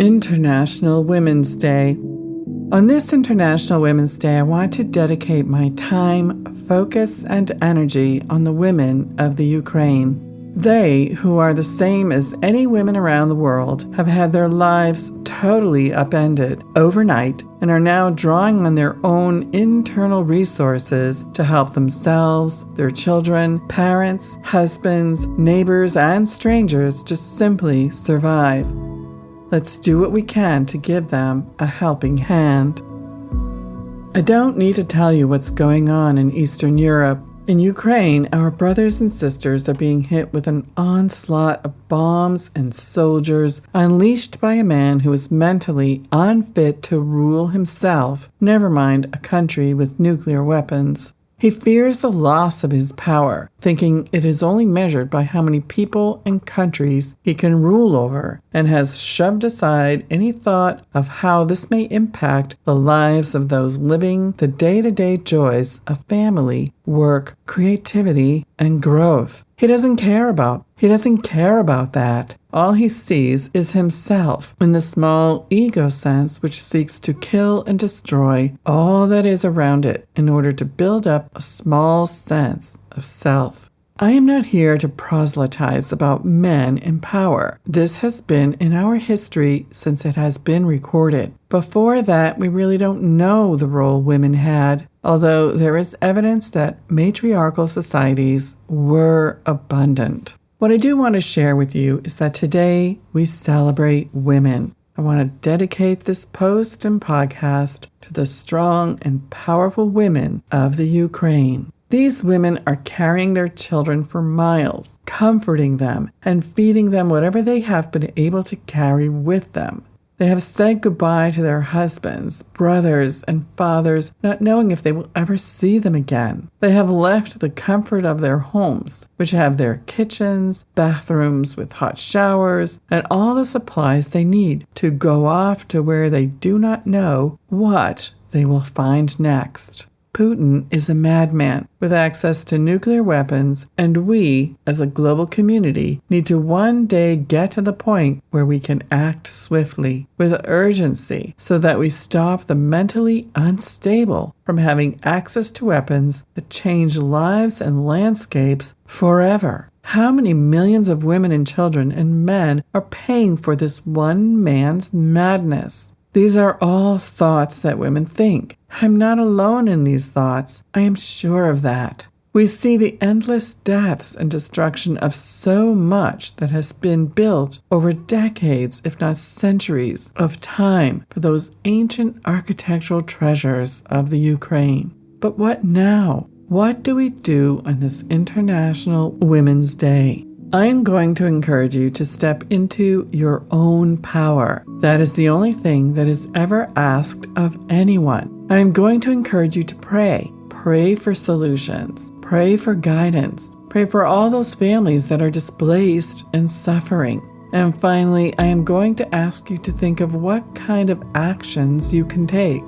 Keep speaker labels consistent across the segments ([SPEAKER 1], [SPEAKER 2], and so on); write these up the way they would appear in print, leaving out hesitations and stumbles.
[SPEAKER 1] International Women's Day. On this International Women's Day, I want to dedicate my time, focus, and energy on the women of the Ukraine. They, who are the same as any women around the world, have had their lives totally upended overnight and are now drawing on their own internal resources to help themselves, their children, parents, husbands, neighbors, and strangers just simply survive. Let's do what we can to give them a helping hand. I don't need to tell you what's going on in Eastern Europe. In Ukraine, our brothers and sisters are being hit with an onslaught of bombs and soldiers unleashed by a man who is mentally unfit to rule himself, never mind a country with nuclear weapons. He fears the loss of his power, thinking it is only measured by how many people and countries he can rule over, and has shoved aside any thought of how this may impact the lives of those living the day-to-day joys of family, work, creativity, and growth. He doesn't care about that. All he sees is himself in the small ego sense which seeks to kill and destroy all that is around it in order to build up a small sense of self. I am not here to proselytize about men in power. This has been in our history since it has been recorded. Before that, we really don't know the role women had, although there is evidence that matriarchal societies were abundant. What I do want to share with you is that today we celebrate women. I want to dedicate this post and podcast to the strong and powerful women of the Ukraine. These women are carrying their children for miles, comforting them, and feeding them whatever they have been able to carry with them. They have said goodbye to their husbands, brothers, and fathers, not knowing if they will ever see them again. They have left the comfort of their homes, which have their kitchens, bathrooms with hot showers, and all the supplies they need to go off to where they do not know what they will find next. Putin is a madman with access to nuclear weapons, and we, as a global community, need to one day get to the point where we can act swiftly, with urgency, so that we stop the mentally unstable from having access to weapons that change lives and landscapes forever. How many millions of women and children and men are paying for this one man's madness? These are all thoughts that women think. I'm not alone in these thoughts. I am sure of that. We see the endless deaths and destruction of so much that has been built over decades, if not centuries, of time for those ancient architectural treasures of the Ukraine. But what now? What do we do on this International Women's Day? I am going to encourage you to step into your own power. That is the only thing that is ever asked of anyone. I am going to encourage you to pray. Pray for solutions. Pray for guidance. Pray for all those families that are displaced and suffering. And finally, I am going to ask you to think of what kind of actions you can take.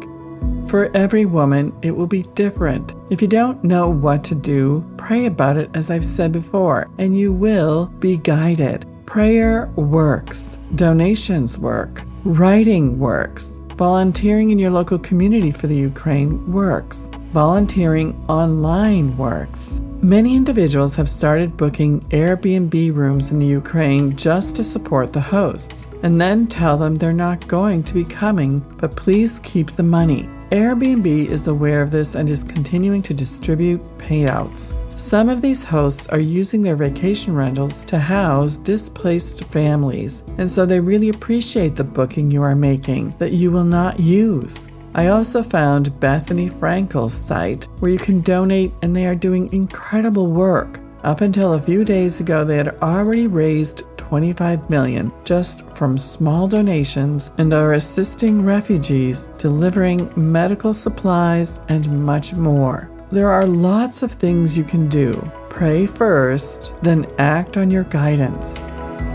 [SPEAKER 1] For every woman, it will be different. If you don't know what to do, pray about it, as I've said before, and you will be guided. Prayer works. Donations work. Writing works. Volunteering in your local community for the Ukraine works. Volunteering online works. Many individuals have started booking Airbnb rooms in the Ukraine just to support the hosts, and then tell them they're not going to be coming, but please keep the money. Airbnb is aware of this and is continuing to distribute payouts. Some of these hosts are using their vacation rentals to house displaced families, and so they really appreciate the booking you are making that you will not use. I also found Bethenny Frankel's site where you can donate, and they are doing incredible work. Up until a few days ago, they had already raised $25 million just from small donations and are assisting refugees, delivering medical supplies, and much more. There are lots of things you can do. Pray first, then act on your guidance.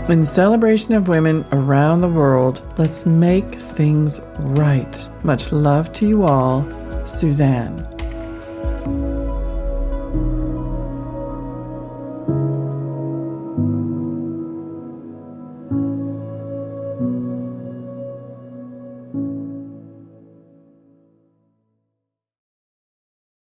[SPEAKER 1] In celebration of women around the world, let's make things right. Much love to you all, Suzanne.